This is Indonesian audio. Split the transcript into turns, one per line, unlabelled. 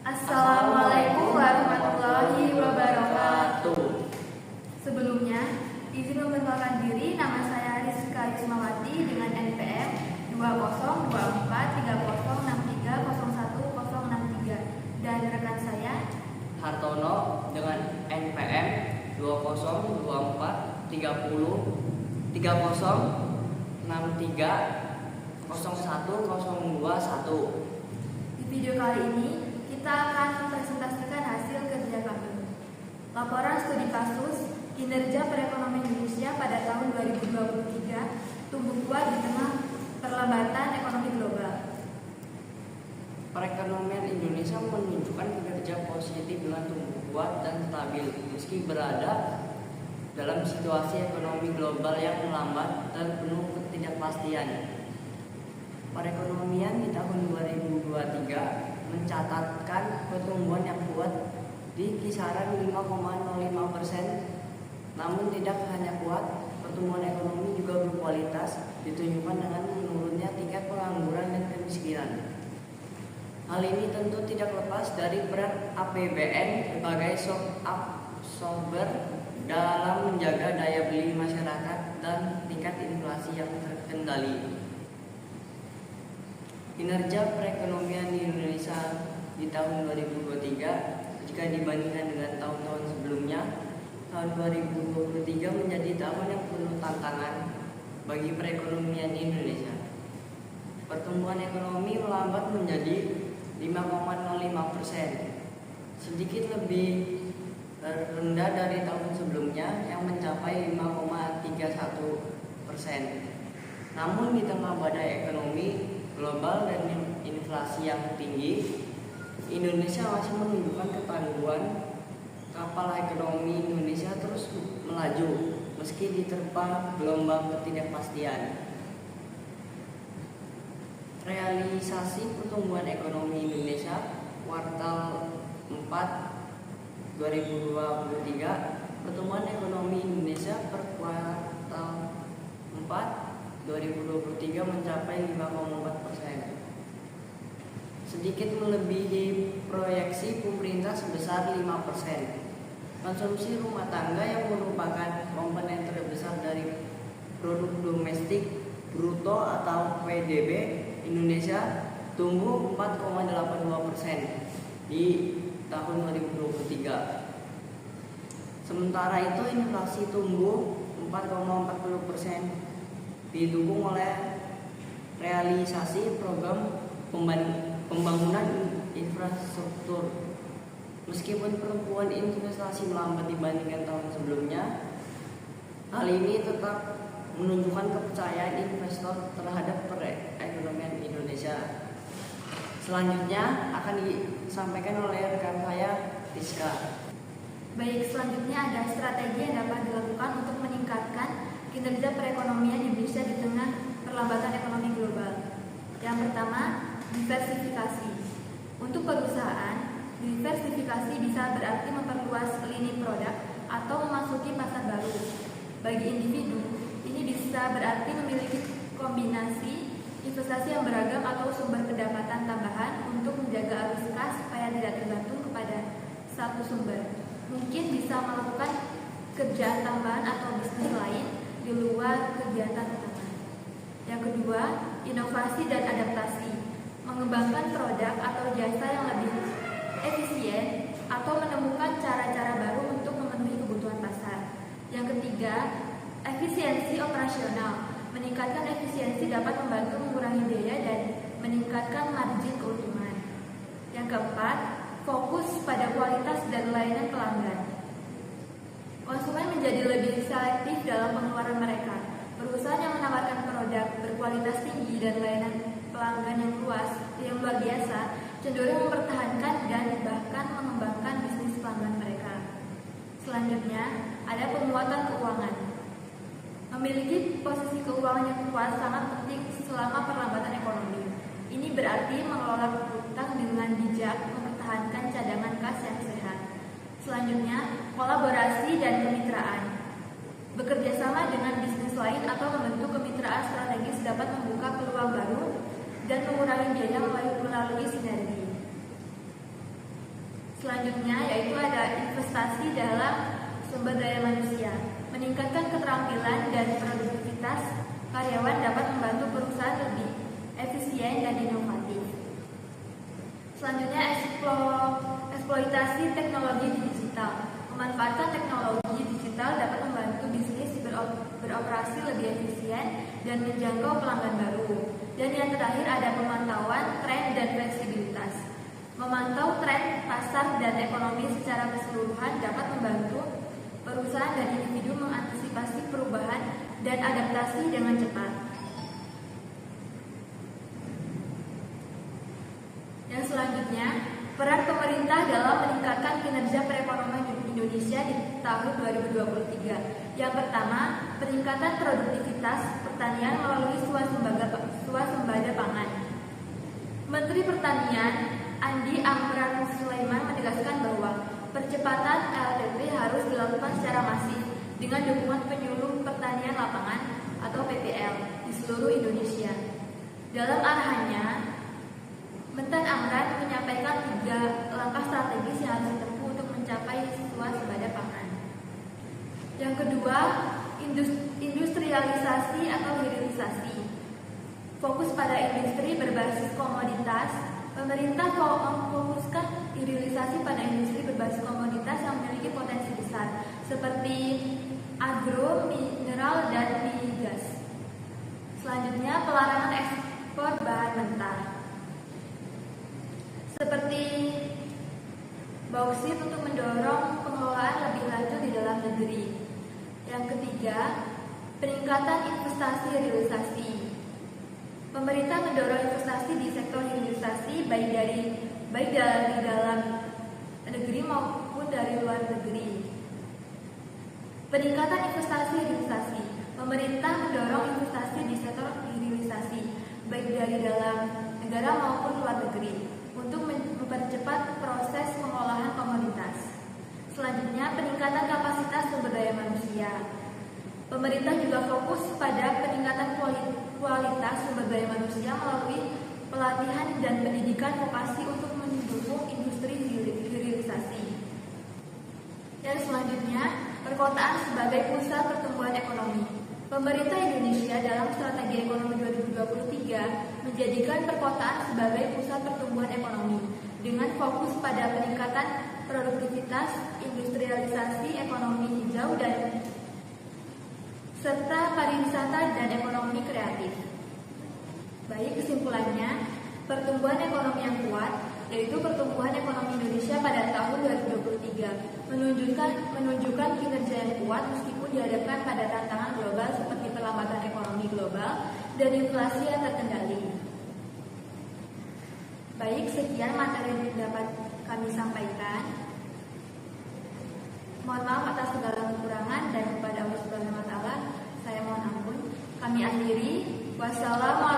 Assalamualaikum warahmatullahi wabarakatuh. Sebelumnya, izin memperkenalkan diri, nama saya Rizka Yusmawati dengan NPM 202430630163 dan rekan saya
Hartono dengan NPM 20243030630101.
Di video kali ini kita akan mempresentasikan hasil kerja kami. Laporan studi kasus kinerja perekonomian Indonesia pada tahun 2023 tumbuh kuat di tengah perlambatan ekonomi global.
Perekonomian Indonesia menunjukkan kinerja positif dengan tumbuh kuat dan stabil meski berada dalam situasi ekonomi global yang melambat dan penuh ketidakpastian. Perekonomian di tahun 2023 mencatatkan pertumbuhan yang kuat di kisaran 5,05%. Namun tidak hanya kuat, pertumbuhan ekonomi juga berkualitas ditunjukkan dengan menurunnya tingkat pengangguran dan kemiskinan. Hal ini tentu tidak lepas dari peran APBN sebagai shock absorber dalam menjaga daya beli masyarakat dan tingkat inflasi yang terkendali. Kinerja perekonomian di Indonesia di tahun 2023 jika dibandingkan dengan tahun-tahun sebelumnya, tahun 2023 menjadi tahun yang penuh tantangan bagi perekonomian di Indonesia. Pertumbuhan ekonomi melambat menjadi 5,05%, sedikit lebih rendah dari tahun sebelumnya yang mencapai 5,31%. Namun di tengah badai ekonomi global dan inflasi yang tinggi, Indonesia masih menunjukkan ketangguhan. Kapal ekonomi Indonesia terus melaju meski diterpa gelombang ketidakpastian. Realisasi pertumbuhan ekonomi Indonesia kuartal 4 2023, pertumbuhan ekonomi Indonesia per kuartal 4 2023 mencapai 5,4%, sedikit melebihi proyeksi pemerintah sebesar 5%. Konsumsi rumah tangga yang merupakan komponen terbesar dari produk domestik bruto atau PDB Indonesia tumbuh 4,82% di tahun 2023. Sementara itu inflasi tumbuh 4,40%, didukung oleh realisasi program pembangunan infrastruktur. Meskipun pertumbuhan investasi melambat dibandingkan tahun sebelumnya, hal ini tetap menunjukkan kepercayaan investor terhadap perekonomian Indonesia. Selanjutnya akan disampaikan oleh rekan saya, Rizka.
Baik, selanjutnya ada strategi yang dapat dilakukan untuk meningkatkan kinerja perekonomian Indonesia di tengah perlambatan ekonomi global. Yang pertama, diversifikasi. Untuk perusahaan, diversifikasi bisa berarti memperluas lini produk atau memasuki pasar baru. Bagi individu, ini bisa berarti memiliki kombinasi investasi yang beragam atau sumber pendapatan tambahan untuk menjaga arus kas supaya tidak tergantung kepada satu sumber. Mungkin bisa melakukan kerjaan tambahan atau bisnis lain di luar kegiatan utama. Yang kedua, inovasi dan adaptasi. Mengembangkan produk atau jasa yang lebih efisien atau menemukan cara-cara baru untuk memenuhi kebutuhan pasar. Yang ketiga, efisiensi operasional. Meningkatkan efisiensi dapat membantu mengurangi biaya dan meningkatkan margin keuntungan. Yang keempat, fokus pada kualitas dan layanan pelanggan. Konsumen menjadi lebih selektif dalam pengeluaran mereka. Perusahaan yang menawarkan produk berkualitas tinggi dan layanan pelanggan yang luar biasa cenderung mempertahankan dan bahkan mengembangkan bisnis pelanggan mereka. Selanjutnya, ada penguatan keuangan. Memiliki posisi keuangan yang kuat sangat penting selama perlambatan ekonomi. Ini berarti mengelola utang dengan bijak, mempertahankan cadangan kas yang sehat. Selanjutnya, kolaborasi dan kemitraan. Bekerja sama dengan bisnis lain atau membentuk kemitraan strategis dapat membuka peluang baru dan mengurangi biaya melalui sinergi. Selanjutnya yaitu ada investasi dalam sumber daya manusia. Meningkatkan keterampilan dan produktivitas karyawan dapat membantu perusahaan lebih efisien dan inovatif. Selanjutnya eksploitasi teknologi digital. Memanfaatkan teknologi digital dapat membantu bisnis beroperasi lebih efisien dan menjangkau pelanggan baru. Dan yang terakhir ada pemantauan tren dan fleksibilitas. Memantau tren pasar dan ekonomi secara keseluruhan dapat membantu perusahaan dan individu mengantisipasi perubahan dan adaptasi dengan cepat. Yang selanjutnya, peran pemerintah dalam meningkatkan kinerja perekonomian Indonesia di tahun 2023. Yang pertama, peningkatan produktivitas pertanian melalui swasembada pangan. Menteri Pertanian Andi Amran Sulaiman menegaskan bahwa percepatan LPP harus dilakukan secara masif dengan dukungan penyuluh pertanian lapangan atau PPL di seluruh Indonesia. Dalam arahannya, Mentan Amran menyampaikan 3 langkah strategis yang harus ditempuh untuk mencapai swasembada pangan. Yang kedua, industrialisasi atau hilirisasi. Fokus pada industri berbasis komoditas. Pemerintah memfokuskan hilirisasi pada industri berbasis komoditas yang memiliki potensi besar, seperti agro, mineral, dan migas. Selanjutnya, pelarangan ekspor bahan mentah, seperti bauksit untuk mendorong pengelolaan lebih lanjut di dalam negeri. Yang ketiga, peningkatan investasi hilirisasi. Pemerintah mendorong investasi di sektor hilirisasi baik dari dalam negeri maupun dari luar negeri. Peningkatan investasi hilirisasi. Pemerintah mendorong investasi di sektor hilirisasi baik dari dalam negara maupun luar negeri untuk mempercepat proses pengolahan komoditas. Selanjutnya, peningkatan kapasitas sumber daya manusia. Pemerintah juga fokus pada peningkatan kualitas sumber daya manusia melalui pelatihan dan pendidikan vokasi untuk mendukung industri hilirisasi. Dan selanjutnya, perkotaan sebagai pusat pertumbuhan ekonomi. Pemerintah Indonesia dalam Strategi Ekonomi 2023 menjadikan perkotaan sebagai pusat pertumbuhan ekonomi dengan fokus pada peningkatan produktivitas, industrialisasi, ekonomi hijau, dan serta pariwisata dan ekonomi kreatif. Baik, kesimpulannya, pertumbuhan ekonomi yang kuat, yaitu pertumbuhan ekonomi Indonesia pada tahun 2023, menunjukkan kinerja yang kuat meskipun dihadapkan pada tantangan global seperti perlambatan ekonomi global dan inflasi yang terkendali. Baik, sekian materi yang dapat kami sampaikan. Mohon maaf atas segala kekurangan dan kepada Allah Subhanahu wa taala saya mohon ampun. Kami akhiri. Wassalamualaikum